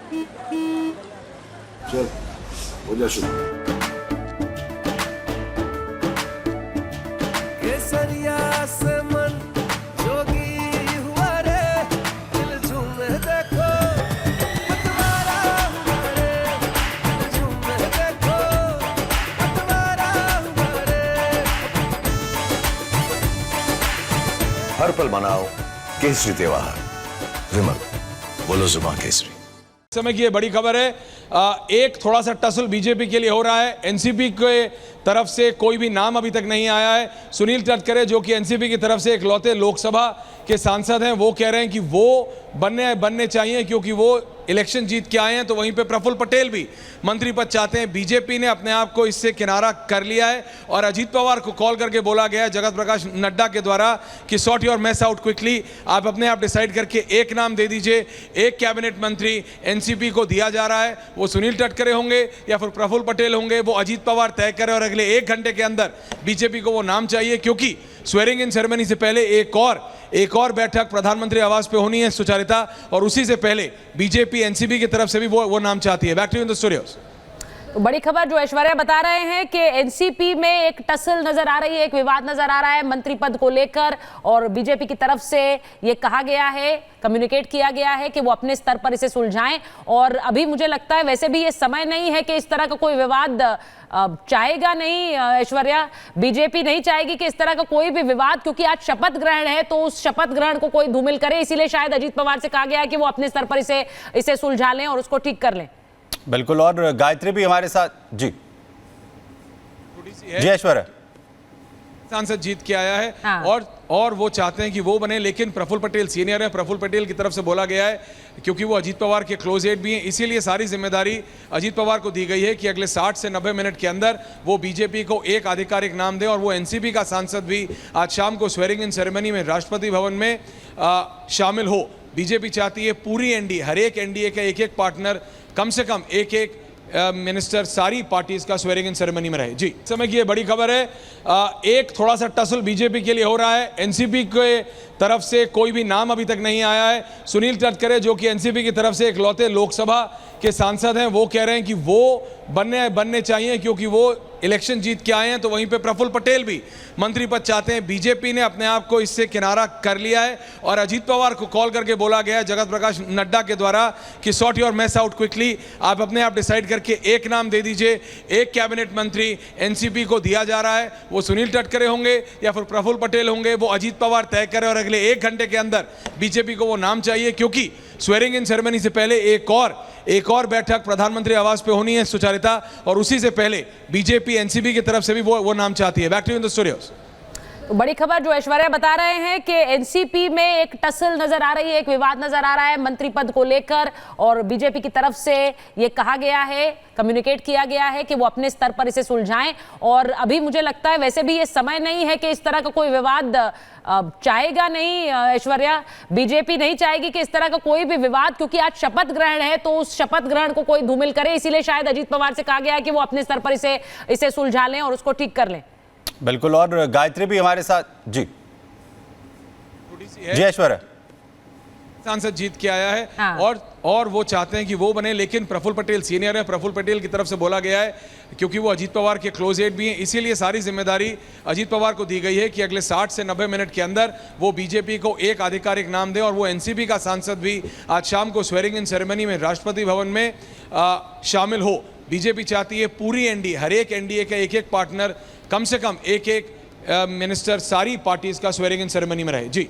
चल हो जा शुरू। केसरिया से मन जोगी हुआ रे, दिल झूमे देखो पतवारा हुआ रे, दिल झूमे देखो पतवारा हुआ रे। हर पल मनाओ केसरी त्योहार। विमल, बोलो जुबान केसरी। समय की ये बड़ी खबर है। एक थोड़ा सा टसल बीजेपी के लिए हो रहा है। एनसीपी के तरफ से कोई भी नाम अभी तक नहीं आया है। सुनील तटकरे जो कि एनसीपी की तरफ से इकलौते लोकसभा के सांसद हैं, वो कह रहे हैं कि वो बनने चाहिए क्योंकि वो इलेक्शन जीत के आए हैं। तो वहीं पे प्रफुल्ल पटेल भी मंत्री पद चाहते हैं। बीजेपी ने अपने आप को इससे किनारा कर लिया है और अजीत पवार को कॉल करके बोला गया है जगत प्रकाश नड्डा के द्वारा कि sort your mess out quickly. आप अपने आप डिसाइड करके एक नाम दे दीजिए। एक कैबिनेट मंत्री एनसीपी को दिया जा रहा है, वो सुनील तटकरे होंगे या फिर प्रफुल्ल पटेल होंगे, वो अजीत पवार तय करें। और अगले 1 घंटे के अंदर बीजेपी को वो नाम चाहिए क्योंकि स्वेरिंग इन सेरेमनी से पहले एक और बैठक प्रधानमंत्री आवास पे होनी है सुचारिता, और उसी से पहले बीजेपी एनसीपी की तरफ से भी वो नाम चाहती है। Back to in the studios. तो बड़ी खबर जो ऐश्वर्या बता रहे हैं कि एनसीपी में एक टसल नजर आ रही है, एक विवाद नजर आ रहा है मंत्री पद को लेकर, और बीजेपी की तरफ से ये कहा गया है, कम्युनिकेट किया गया है कि वो अपने स्तर पर इसे सुलझाएं। और अभी मुझे लगता है वैसे भी ये समय नहीं है कि इस तरह का कोई विवाद चाहेगा नहीं ऐश्वर्या। बीजेपी नहीं चाहेगी कि इस तरह का कोई भी विवाद, क्योंकि आज शपथ ग्रहण है तो उस शपथ ग्रहण को कोई धूमिल करे, इसीलिए शायद अजीत पवार से कहा गया है कि वो अपने स्तर पर इसे सुलझा लें और उसको ठीक कर लें। बिल्कुल, और गायत्री भी हमारे साथ। जी जी ऐश्वर्या, सांसद जीत के आया है। हाँ। और वो चाहते हैं कि वो बने, लेकिन प्रफुल्ल पटेल सीनियर है। प्रफुल्ल पटेल की तरफ से बोला गया है क्योंकि वो अजीत पवार के क्लोज एड भी हैं, इसीलिए सारी जिम्मेदारी अजीत पवार को दी गई है कि अगले 60 से 90 मिनट के अंदर वो बीजेपी को एक आधिकारिक नाम दें। और वो एनसीपी का सांसद भी आज शाम को स्वेरिंग इन सेरेमनी में राष्ट्रपति भवन में शामिल हो। बीजेपी चाहती है पूरी एनडीए, हर एक एनडीए का एक पार्टनर, कम से कम एक मिनिस्टर सारी पार्टीज का स्वेरिंग इन सेरेमनी में रहे। जी समय की ये बड़ी खबर है। एक थोड़ा सा टसल बीजेपी के लिए हो रहा है। एनसीपी के तरफ से कोई भी नाम अभी तक नहीं आया है। सुनील तटकरे जो कि एनसीपी की तरफ से इकलौते लोकसभा के सांसद हैं, वो कह रहे हैं कि वो बनने चाहिए क्योंकि वो इलेक्शन जीत के आए हैं। तो वहीं पे प्रफुल्ल पटेल भी मंत्री पद चाहते हैं। बीजेपी ने अपने आप को इससे किनारा कर लिया है और अजीत पवार को कॉल करके बोला गया है जगत प्रकाश नड्डा के द्वारा कि sort your mess out quickly. आप अपने आप डिसाइड करके एक नाम दे दीजिए। एक कैबिनेट मंत्री एनसीपी को दिया जा रहा है, वो सुनील तटकरे होंगे या फिर प्रफुल्ल पटेल होंगे, वो अजीत पवार तय करें। और अगले 1 घंटे के अंदर बीजेपी को वो नाम चाहिए क्योंकि स्वेरिंग इन सेरेमनी से पहले एक और बैठक प्रधानमंत्री आवास पे होनी है सुचारिता, और उसी से पहले बीजेपी एनसीपी की तरफ से भी वो नाम चाहती है। Back to in the studios. तो बड़ी खबर जो ऐश्वर्या बता रहे हैं कि एनसीपी में एक टसल नजर आ रही है, एक विवाद नजर आ रहा है मंत्री पद को लेकर, और बीजेपी की तरफ से ये कहा गया है, कम्युनिकेट किया गया है कि वो अपने स्तर पर इसे सुलझाएं। और अभी मुझे लगता है वैसे भी ये समय नहीं है कि इस तरह का कोई विवाद चाहेगा नहीं ऐश्वर्या। बीजेपी नहीं चाहेगी कि इस तरह का कोई भी विवाद, क्योंकि आज शपथ ग्रहण है तो उस शपथ ग्रहण को कोई धूमिल करे, इसीलिए शायद अजीत पवार से कहा गया है कि वो अपने स्तर पर इसे सुलझा लें और उसको ठीक कर लें। बिल्कुल, और गायत्री भी हमारे साथ। जी जी ऐश्वर्या, सांसद जीत के आया है। हाँ। और वो चाहते हैं कि वो बने, लेकिन प्रफुल्ल पटेल सीनियर है। प्रफुल्ल पटेल की तरफ से बोला गया है क्योंकि वो अजीत पवार के क्लोज एड भी हैं, इसीलिए सारी जिम्मेदारी अजीत पवार को दी गई है कि अगले 60 से 90 मिनट के अंदर वो बीजेपी को एक आधिकारिक नाम दें। और वो एनसीपी का सांसद भी आज शाम को स्वेरिंग इन सेरेमनी में राष्ट्रपति भवन में शामिल हो। बीजेपी चाहती है पूरी एनडीए, हर एक एनडीए का एक पार्टनर, कम से कम एक मिनिस्टर सारी पार्टीज का स्वेरिंग इन सेरेमनी में रहे। जी।